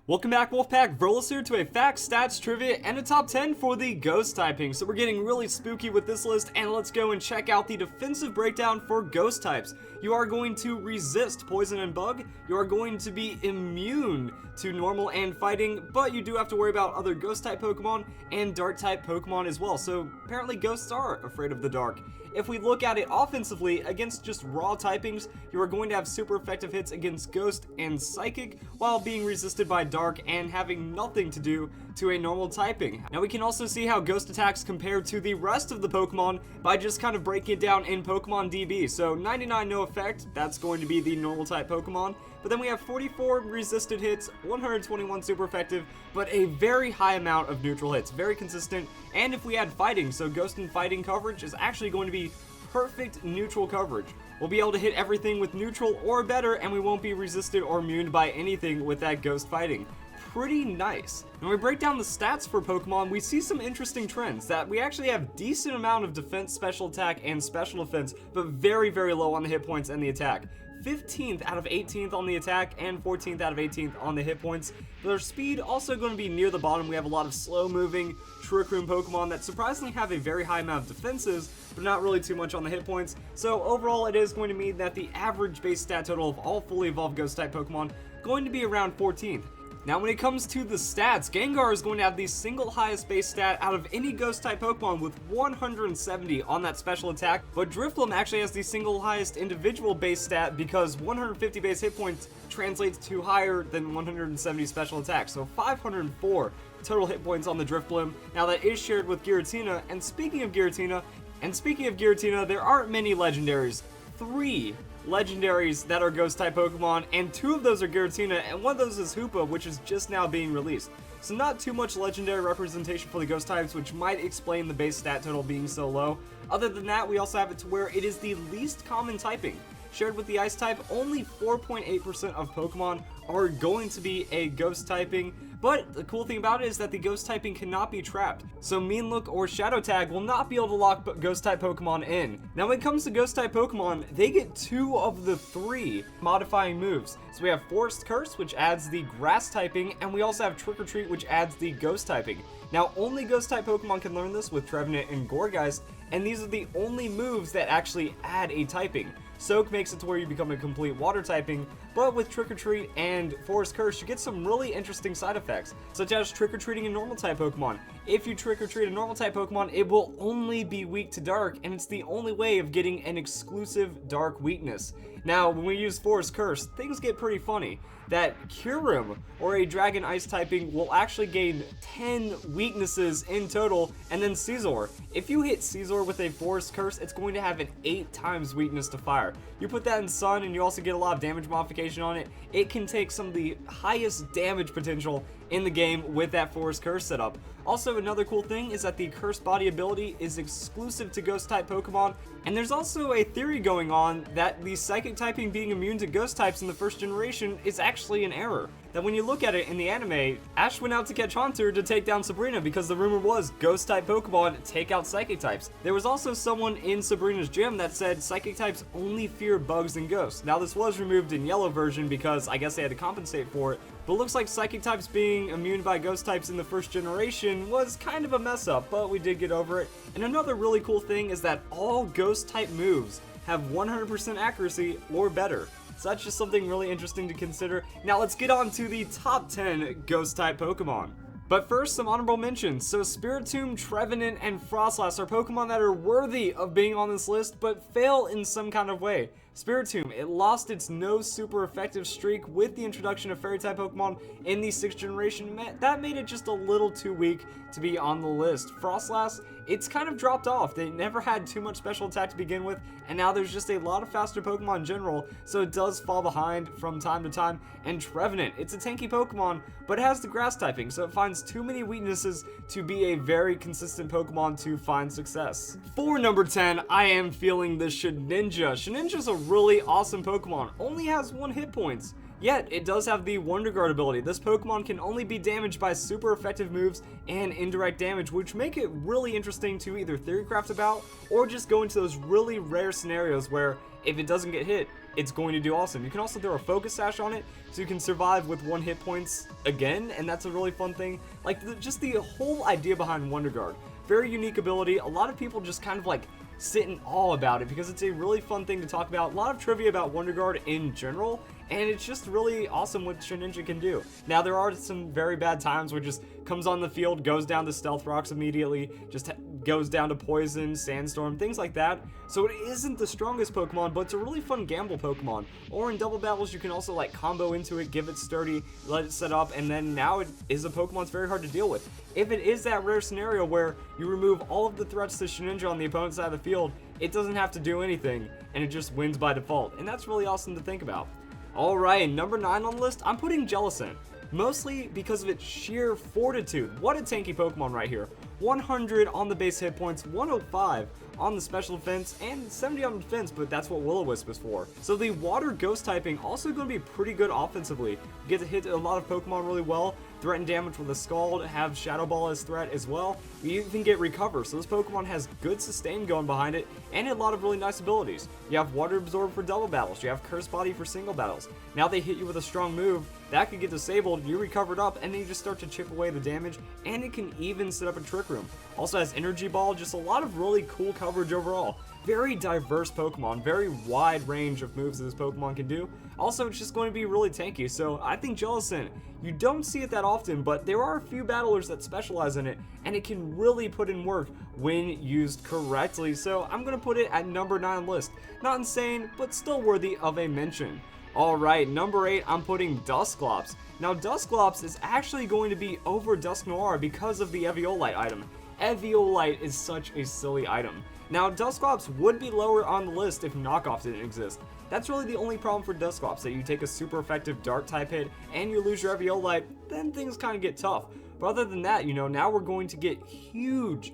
Welcome back, Wolfpack. Verlis here to a facts, stats, trivia, and a top 10 for the ghost typing. So we're getting really spooky with this list, and let's go and check out the defensive breakdown for ghost types. You are going to resist poison and bug. You are going to be immune to normal and fighting, but you do have to worry about other ghost type Pokemon and dark type Pokemon as well. So apparently ghosts are afraid of the dark. If we look at it offensively, against just raw typings, you are going to have super effective hits against Ghost and Psychic, while being resisted by Dark and having nothing to do to a normal typing. Now we can also see how Ghost attacks compare to the rest of the Pokemon by just kind of breaking it down in Pokemon DB. So 99 no effect, that's going to be the normal type Pokemon. But then we have 44 resisted hits, 121 super effective, but a very high amount of neutral hits, very consistent. And if we add fighting, so Ghost and fighting coverage is actually going to be perfect neutral coverage. We'll be able to hit everything with neutral or better, and we won't be resisted or immune by anything with that Ghost fighting. Pretty nice. When we break down the stats for Pokemon, we see some interesting trends that we actually have decent amount of defense, special attack, and special defense, but very, very low on the hit points and the attack. 15th out of 18th on the attack and 14th out of 18th on the hit points. Their speed also going to be near the bottom. We have a lot of slow moving Trick Room Pokemon that surprisingly have a very high amount of defenses, but not really too much on the hit points. So overall it is going to mean that the average base stat total of all fully evolved ghost type Pokemon going to be around 14th. Now when it comes to the stats, Gengar is going to have the single highest base stat out of any ghost type Pokemon with 170 on that special attack, but Drifloon actually has the single highest individual base stat because 150 base hit points translates to higher than 170 special attack, so 504 total hit points on the Drifloon. Now that is shared with Giratina, and speaking of Giratina, there aren't many legendaries. 3 legendaries that are ghost type Pokemon, and 2 of those are Giratina, and 1 of those is Hoopa, which is just now being released. So not too much legendary representation for the ghost types, which might explain the base stat total being so low. Other than that, we also have it to where it is the least common typing. Shared with the ice type, only 4.8% of Pokemon are going to be a ghost typing, but the cool thing about it is that the ghost typing cannot be trapped. So Mean Look or Shadow Tag will not be able to lock ghost type Pokemon in. Now when it comes to ghost type Pokemon, they get 2 of the 3 modifying moves. So we have Forest Curse, which adds the grass typing, and we also have Trick or Treat, which adds the ghost typing. Now only ghost type Pokemon can learn this with Trevenant and Gourgeist, and these are the only moves that actually add a typing. Soak makes it to where you become a complete water typing, but with Trick or Treat and Forest Curse, you get some really interesting side effects, such as Trick or Treating a normal type Pokemon. If you Trick or Treat a normal type Pokemon, it will only be weak to Dark, and it's the only way of getting an exclusive Dark weakness. Now, when we use Forest Curse, things get pretty funny. That Kyurem, or a Dragon Ice typing, will actually gain 10 weaknesses in total, and then Scizor. If you hit Scizor with a Forest Curse, it's going to have an 8 times weakness to fire. You put that in Sun, and you also get a lot of damage modification on it. It can take some of the highest damage potential in the game with that Forest Curse setup. Also, another cool thing is that the Curse Body ability is exclusive to Ghost type Pokemon, and there's also a theory going on that the Psychic typing being immune to Ghost types in the first generation is actually an error. That when you look at it in the anime, Ash went out to catch Haunter to take down Sabrina because the rumor was Ghost type Pokemon take out Psychic types. There was also someone in Sabrina's gym that said Psychic types only fear bugs and ghosts. Now this was removed in yellow version because I guess they had to compensate for it, but it looks like Psychic types being immune by Ghost types in the first generation was kind of a mess up, but we did get over it. And another really cool thing is that all Ghost type moves have 100% accuracy or better. So that's just something really interesting to consider. Now let's get on to the top 10 ghost type Pokemon. But first, some honorable mentions. So Spiritomb, Trevenant, and Frostlass are Pokemon that are worthy of being on this list, but fail in some kind of way. Spiritomb, it lost its no super effective streak with the introduction of Fairy type Pokemon in the 6th generation. That made it just a little too weak to be on the list. Frostlass, it's kind of dropped off. They never had too much special attack to begin with, and now there's just a lot of faster Pokemon in general, so it does fall behind from time to time. And Trevenant, it's a tanky Pokemon, but it has the grass typing, so it finds too many weaknesses to be a very consistent Pokemon to find success. For number 10, I am feeling the Shedinja. Shedinja's a really awesome Pokemon, only has 1 hit points. Yet, it does have the Wonder Guard ability. This Pokemon can only be damaged by super effective moves and indirect damage, which make it really interesting to either theorycraft about or just go into those really rare scenarios where if it doesn't get hit, it's going to do awesome. You can also throw a focus sash on it, so you can survive with 1 hit points again, and that's a really fun thing. Like, just the whole idea behind Wonder Guard. Very unique ability. A lot of people just kind of like sit in awe about it because it's a really fun thing to talk about. A lot of trivia about Wonder Guard in general, and it's just really awesome what Shedinja can do. Now, there are some very bad times where it just comes on the field, goes down to Stealth Rocks immediately, just goes down to Poison, Sandstorm, things like that. So it isn't the strongest Pokemon, but it's a really fun gamble Pokemon. Or in double battles, you can also like combo into it, give it sturdy, let it set up, and then now it is a Pokemon that's very hard to deal with. If it is that rare scenario where you remove all of the threats to Shedinja on the opponent's side of the field, it doesn't have to do anything, and it just wins by default. And that's really awesome to think about. Alright, number 9 on the list, I'm putting Jellicent. Mostly because of its sheer fortitude. What a tanky Pokemon right here. 100 on the base hit points, 105 on the special defense, and 70 on defense, but that's what Will-O-Wisp is for. So the water ghost typing also going to be pretty good offensively. You get to hit a lot of Pokemon really well, threaten damage with a Scald, have Shadow Ball as threat as well. You even get Recover, so this Pokemon has good sustain going behind it, and a lot of really nice abilities. You have Water Absorb for double battles, you have Curse Body for single battles. Now they hit you with a strong move, that could get disabled, you recover it up, and then you just start to chip away the damage, and it can even set up a Trick Room. Also has Energy Ball, just a lot of really cool coverage overall. Very diverse Pokemon, very wide range of moves that this Pokemon can do. Also, it's just going to be really tanky, so I think Jellicent, you don't see it that often, but there are a few battlers that specialize in it, and it can really put in work when used correctly, so I'm going to put it at number 9 list. Not insane, but still worthy of a mention. Alright, number 8, I'm putting Dusclops. Now, Dusclops is actually going to be over Dusknoir because of the Eviolite item. Eviolite is such a silly item. Now, Dusclops would be lower on the list if knockoff didn't exist. That's really the only problem for Dusclops, that you take a super effective Dark type hit and you lose your Eviolite, then things kind of get tough. But other than that, you know, now we're going to get huge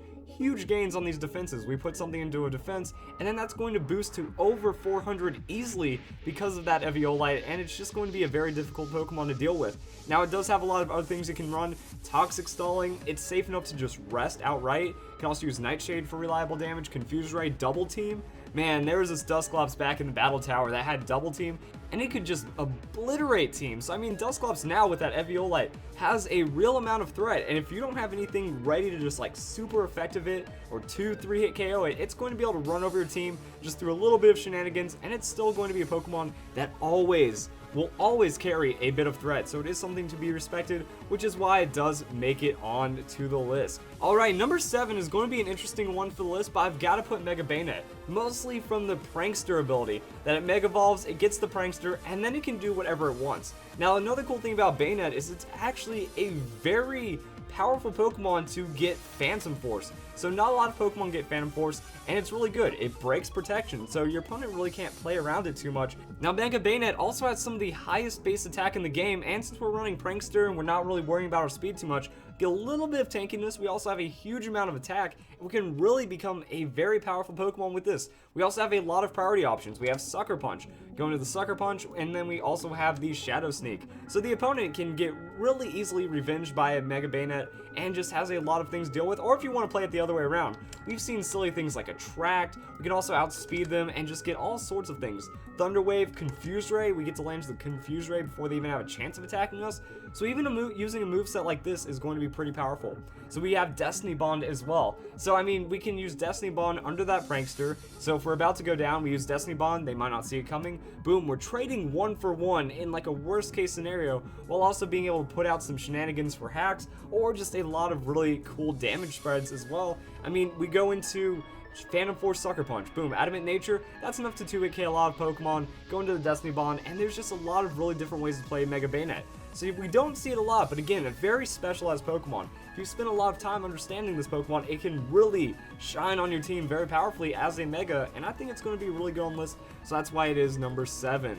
gains on these defenses. We put something into a defense, and then that's going to boost to over 400 easily because of that Eviolite, and it's just going to be a very difficult Pokemon to deal with. Now, it does have a lot of other things it can run. Toxic Stalling, it's safe enough to just rest outright. You can also use Nightshade for reliable damage, Confuse Ray, Double Team. Man, there was this Dusclops back in the Battle Tower that had Double Team, and it could just obliterate teams. I mean, Dusclops now with that Eviolite has a real amount of threat, and if you don't have anything ready to just like super effective it or 2-3 hit KO it, it's going to be able to run over your team just through a little bit of shenanigans, and it's still going to be a Pokemon that will always carry a bit of threat, so it is something to be respected, which is why it does make it on to the list. Alright, number 7 is going to be an interesting one for the list, but I've got to put Mega Bayonet, mostly from the Prankster ability, that it Mega Evolves, it gets the Prankster, and then it can do whatever it wants. Now, another cool thing about Bayonet is it's actually a very powerful Pokemon to get Phantom Force. So not a lot of Pokemon get Phantom Force, and it's really good. It breaks protection, so your opponent really can't play around it too much. Now, Mega Bayonet also has some of the highest base attack in the game, and since we're running Prankster and we're not really worrying about our speed too much, get a little bit of tankiness. We also have a huge amount of attack, and we can really become a very powerful Pokemon with this. We also have a lot of priority options. We have Sucker Punch, go into the Sucker Punch, and then we also have the Shadow Sneak. So the opponent can get really easily revenged by a Mega Bayonet and just has a lot of things to deal with, or if you want to play it the other way around. We've seen silly things like Attract, we can also outspeed them and just get all sorts of things. Thunder Wave, Confuse Ray, we get to land the Confuse Ray before they even have a chance of attacking us. So even using a moveset like this is going to be pretty powerful. So we have Destiny Bond as well. So I mean, we can use Destiny Bond under that Prankster. So if we're about to go down, we use Destiny Bond, they might not see it coming. Boom, we're trading 1 for 1 in like a worst case scenario, while also being able to put out some shenanigans for hacks, or just a lot of really cool damage spreads as well. I mean, we go into Phantom Force, Sucker Punch, boom, Adamant Nature, that's enough to 2-hit KO a lot of Pokemon, go into the Destiny Bond, and there's just a lot of really different ways to play Mega Bayonet. So we don't see it a lot, but again, a very specialized Pokemon. If you spend a lot of time understanding this Pokemon, it can really shine on your team very powerfully as a Mega, and I think it's going to be really good on the list, so that's why it is number 7.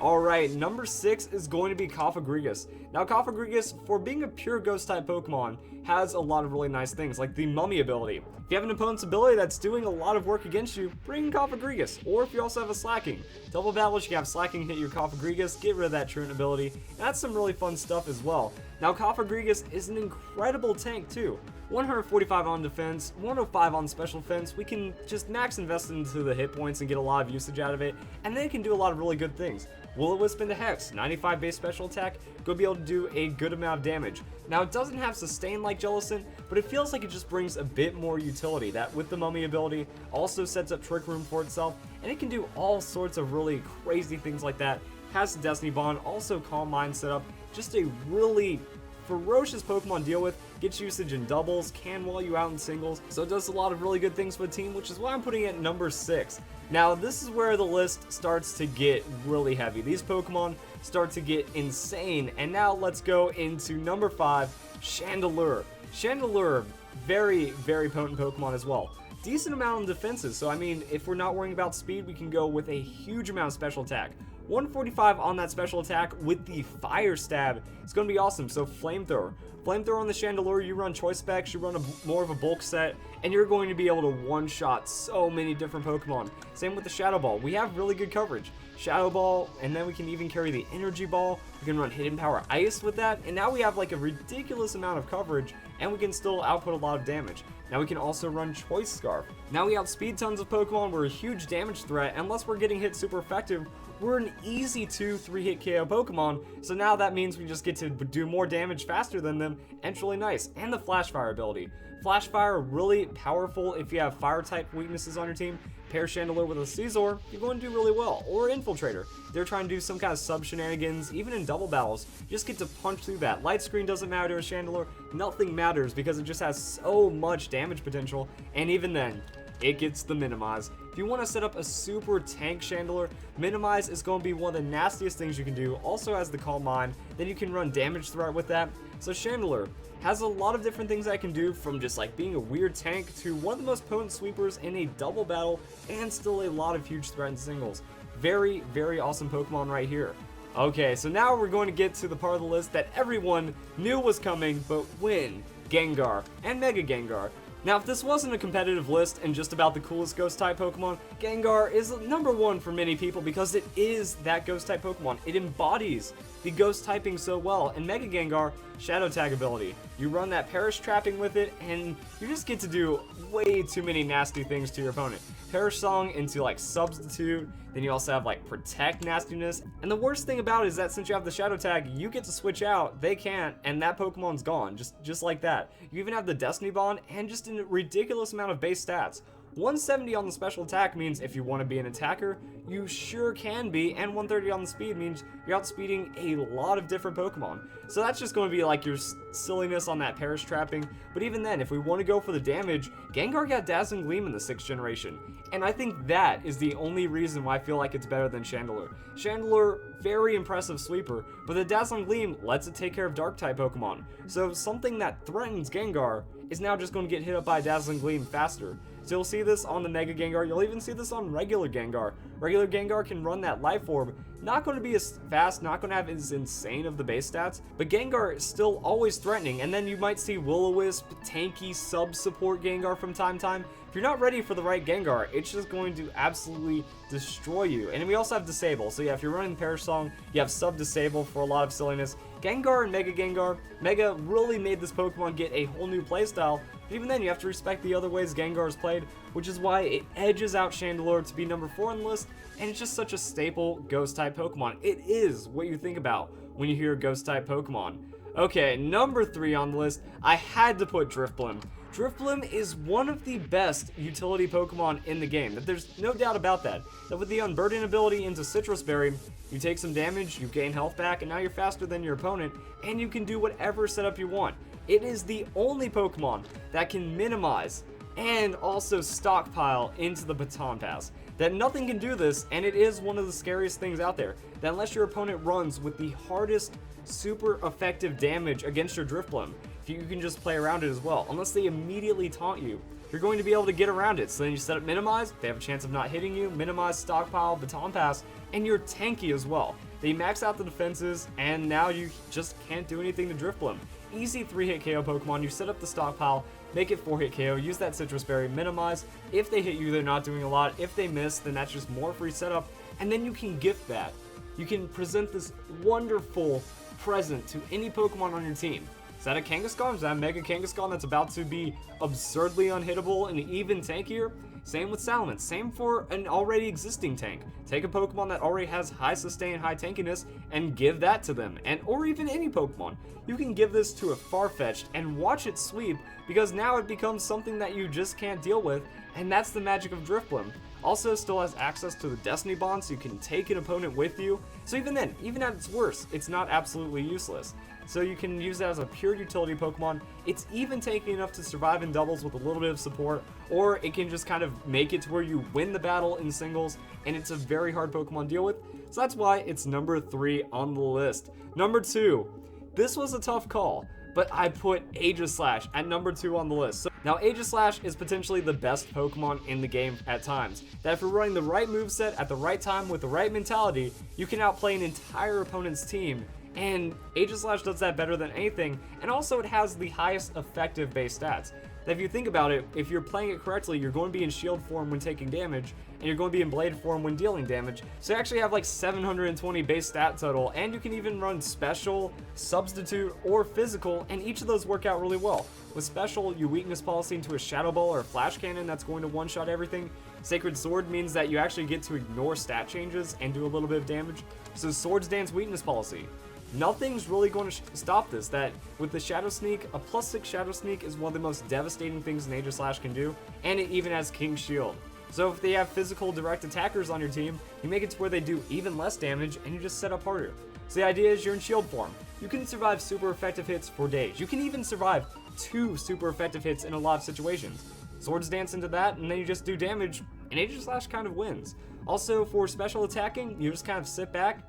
Alright, number 6 is going to be Cofagrigus. Now, Cofagrigus, for being a pure Ghost-type Pokemon, has a lot of really nice things, like the Mummy ability. If you have an opponent's ability that's doing a lot of work against you, bring Cofagrigus. Or if you also have a Slacking. Double battles, you can have Slacking hit your Cofagrigus, get rid of that Truant ability, and that's some really fun stuff as well. Now, Cofagrigus is an incredible tank too. 145 on defense, 105 on special defense. We can just max invest into the hit points and get a lot of usage out of it, and then it can do a lot of really good things. Will-O-Wisp into Hex, 95 base special attack, going to be able to do a good amount of damage. Now, it doesn't have sustain like Jellicent, but it feels like it just brings a bit more utility. That with the Mummy ability also sets up Trick Room for itself, and it can do all sorts of really crazy things like that. Has the Destiny Bond, also Calm Mind set up, just a really ferocious Pokemon to deal with, gets usage in doubles, can wall you out in singles, so it does a lot of really good things for the team, which is why I'm putting it at number 6. Now, this is where the list starts to get really heavy. These Pokemon start to get insane, and now let's go into number 5, Chandelure. Chandelure, very, very potent Pokemon as well. Decent amount on defenses, so I mean, if we're not worrying about speed, we can go with a huge amount of special attack. 145 on that special attack with the Fire Stab. It's going to be awesome. So Flamethrower. Flamethrower on the Chandelure, you run choice specs, you run more of a bulk set, and you're going to be able to one-shot so many different Pokemon. Same with the Shadow Ball. We have really good coverage. Shadow Ball, and then we can even carry the Energy Ball. We can run Hidden Power Ice with that, and now we have like a ridiculous amount of coverage, and we can still output a lot of damage. Now we can also run Choice Scarf. Now we outspeed tons of Pokemon, we're a huge damage threat, unless we're getting hit super effective, we're an easy 2-3 hit KO Pokemon, so now that means we just get to do more damage faster than them, and it's really nice. And the Flash Fire ability. Flash Fire, really powerful if you have fire type weaknesses on your team. Pair Chandelure with a Scizor, you're going to do really well. Or Infiltrator. They're trying to do some kind of sub shenanigans, even in double battles. You just get to punch through that. Light Screen doesn't matter to a Chandelure. Nothing matters because it just has so much damage potential. And even then, it gets the Minimize. If you want to set up a super tank Chandelure, Minimize is going to be one of the nastiest things you can do. Also has the Calm Mind. Then you can run Damage Threat with that. So Chandelure has a lot of different things I can do, from just like being a weird tank to one of the most potent sweepers in a double battle, and still a lot of huge threat in singles. Very, very awesome Pokemon right here. Okay, so now we're going to get to the part of the list that everyone knew was coming, but when? Gengar and Mega Gengar. Now, if this wasn't a competitive list and just about the coolest Ghost-type Pokemon, Gengar is number 1 for many people because it is that Ghost-type Pokemon. It embodies the Ghost typing so well. And Mega Gengar, Shadow Tag ability. You run that Perish Trapping with it, and you just get to do way too many nasty things to your opponent. Perish Song into like Substitute, then you also have like Protect nastiness. And the worst thing about it is that since you have the Shadow Tag, you get to switch out, they can't, and that Pokemon's gone, just like that. You even have the Destiny Bond, and just a ridiculous amount of base stats. 170 on the special attack means if you want to be an attacker, you sure can be, and 130 on the speed means you're outspeeding a lot of different Pokemon. So that's just going to be like your silliness on that Perish Trapping, but even then, if we want to go for the damage, Gengar got Dazzling Gleam in the 6th generation, and I think that is the only reason why I feel like it's better than Chandelure. Chandelure, very impressive sweeper, but the Dazzling Gleam lets it take care of Dark-type Pokemon, so something that threatens Gengar is now just going to get hit up by Dazzling Gleam faster. So you'll see this on the Mega Gengar, you'll even see this on regular Gengar. Regular Gengar can run that Life Orb, not going to be as fast, not going to have as insane of the base stats, but Gengar is still always threatening, and then you might see Will-O-Wisp, tanky, sub-support Gengar from time to time. If you're not ready for the right Gengar, it's just going to absolutely destroy you. And we also have Disable, so yeah, if you're running Perish Song, you have sub-disable for a lot of silliness. Gengar and Mega Gengar, Mega really made this Pokemon get a whole new playstyle, but even then you have to respect the other ways Gengar is played, which is why it edges out Chandelure to be number 4 on the list, and it's just such a staple Ghost-type Pokemon. It is what you think about when you hear Ghost-type Pokemon. Okay, number 3 on the list, I had to put Drifblim. Drifblim is one of the best utility Pokemon in the game. There's no doubt about that. That with the Unburden ability into Citrus Berry, you take some damage, you gain health back, and now you're faster than your opponent, and you can do whatever setup you want. It is the only Pokemon that can minimize and also stockpile into the Baton Pass. That nothing can do this, and it is one of the scariest things out there. That unless your opponent runs with the hardest, super effective damage against your Drifblim, you can just play around it as well. Unless they immediately taunt you, you're going to be able to get around it. So then you set up Minimize, they have a chance of not hitting you, Minimize, Stockpile, Baton Pass, and you're tanky as well. They max out the defenses, and now you just can't do anything to Drifblim. Easy 3-hit KO Pokemon, you set up the stockpile, make it 4-hit KO, use that Citrus Berry, minimize. If they hit you, they're not doing a lot. If they miss, then that's just more free setup, and then you can gift that. You can present this wonderful present to any Pokemon on your team. Is that a Kangaskhan? Is that a Mega Kangaskhan that's about to be absurdly unhittable and even tankier? Same with Salamence. Same for an already existing tank. Take a Pokemon that already has high sustain, high tankiness, and give that to them. Or even any Pokemon. You can give this to a Farfetch'd and watch it sweep, because now it becomes something that you just can't deal with, and that's the magic of Drifblim. Also still has access to the Destiny Bond, so you can take an opponent with you. So even then, even at its worst, it's not absolutely useless. So you can use that as a pure utility Pokemon. It's even tanky enough to survive in doubles with a little bit of support, or it can just kind of make it to where you win the battle in singles, and it's a very hard Pokemon to deal with. So that's why it's number 3 on the list. Number 2, this was a tough call, but I put Aegislash at number 2 on the list. So now Aegislash is potentially the best Pokemon in the game at times. That if you're running the right moveset at the right time with the right mentality, you can outplay an entire opponent's team. And Aegislash does that better than anything, and also it has the highest effective base stats. That if you think about it, if you're playing it correctly, you're going to be in shield form when taking damage, and you're going to be in blade form when dealing damage. So you actually have like 720 base stat total, and you can even run special, substitute, or physical, and each of those work out really well. With special, you weakness policy into a Shadow Ball or a Flash Cannon that's going to one-shot everything. Sacred Sword means that you actually get to ignore stat changes and do a little bit of damage. So Swords Dance weakness policy. Nothing's really going to stop this. That with the Shadow Sneak, a +6 Shadow Sneak is one of the most devastating things an Aegislash can do, and it even has King's Shield. So if they have physical direct attackers on your team, you make it to where they do even less damage, and you just set up harder. So the idea is you're in shield form. You can survive super effective hits for days. You can even survive 2 super effective hits in a lot of situations. Swords Dance into that, and then you just do damage, and Aegislash kind of wins. Also, for special attacking, you just kind of sit back,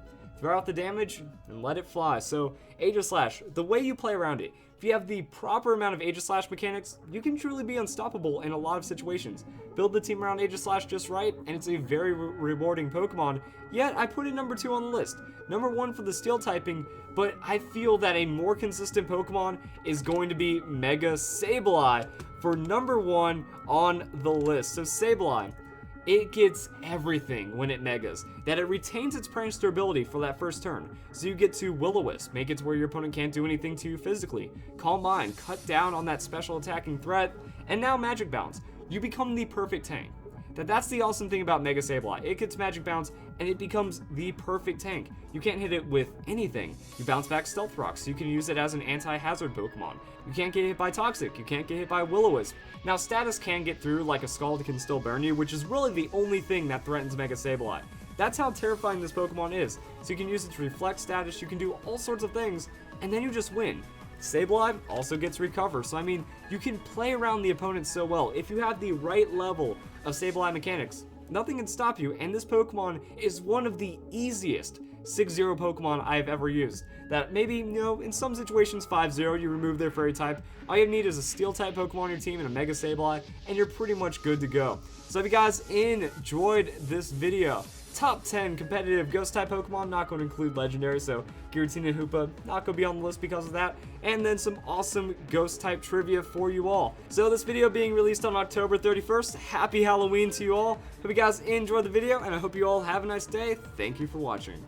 throw out the damage, and let it fly. So Aegislash, the way you play around it, if you have the proper amount of Aegislash mechanics, you can truly be unstoppable in a lot of situations. Build the team around Aegislash just right, and it's a very rewarding Pokemon, yet I put it number 2 on the list. Number 1 for the Steel typing, but I feel that a more consistent Pokemon is going to be Mega Sableye for number 1 on the list. So Sableye, it gets everything when it megas, that it retains its prankster ability for that first turn. So you get to Will-O-Wisp, make it to where your opponent can't do anything to you physically. Calm Mind, cut down on that special attacking threat, and now Magic Bounce. You become the perfect tank. That's the awesome thing about Mega Sableye. It gets Magic Bounce, and it becomes the perfect tank. You can't hit it with anything. You bounce back Stealth Rock, so you can use it as an anti-hazard Pokemon. You can't get hit by Toxic. You can't get hit by Will-O-Wisp. Now, Status can get through, like a Scald can still burn you, which is really the only thing that threatens Mega Sableye. That's how terrifying this Pokemon is. So you can use it to reflect status, you can do all sorts of things, and then you just win. Sableye also gets Recover, so I mean, you can play around the opponent so well. If you have the right level of Sableye mechanics, nothing can stop you, and this Pokemon is one of the easiest 6-0 Pokemon I've ever used. That maybe, you know, in some situations 5-0, you remove their Fairy type. All you need is a Steel type Pokemon on your team and a Mega Sableye, and you're pretty much good to go. So if you guys enjoyed this video, top 10 competitive Ghost type Pokemon, not going to include Legendary, so Giratina and Hoopa not going to be on the list because of that, and then some awesome Ghost type trivia for you all. So this video being released on October 31st, happy Halloween to you all. Hope you guys enjoyed the video, and I hope you all have a nice day. Thank you for watching.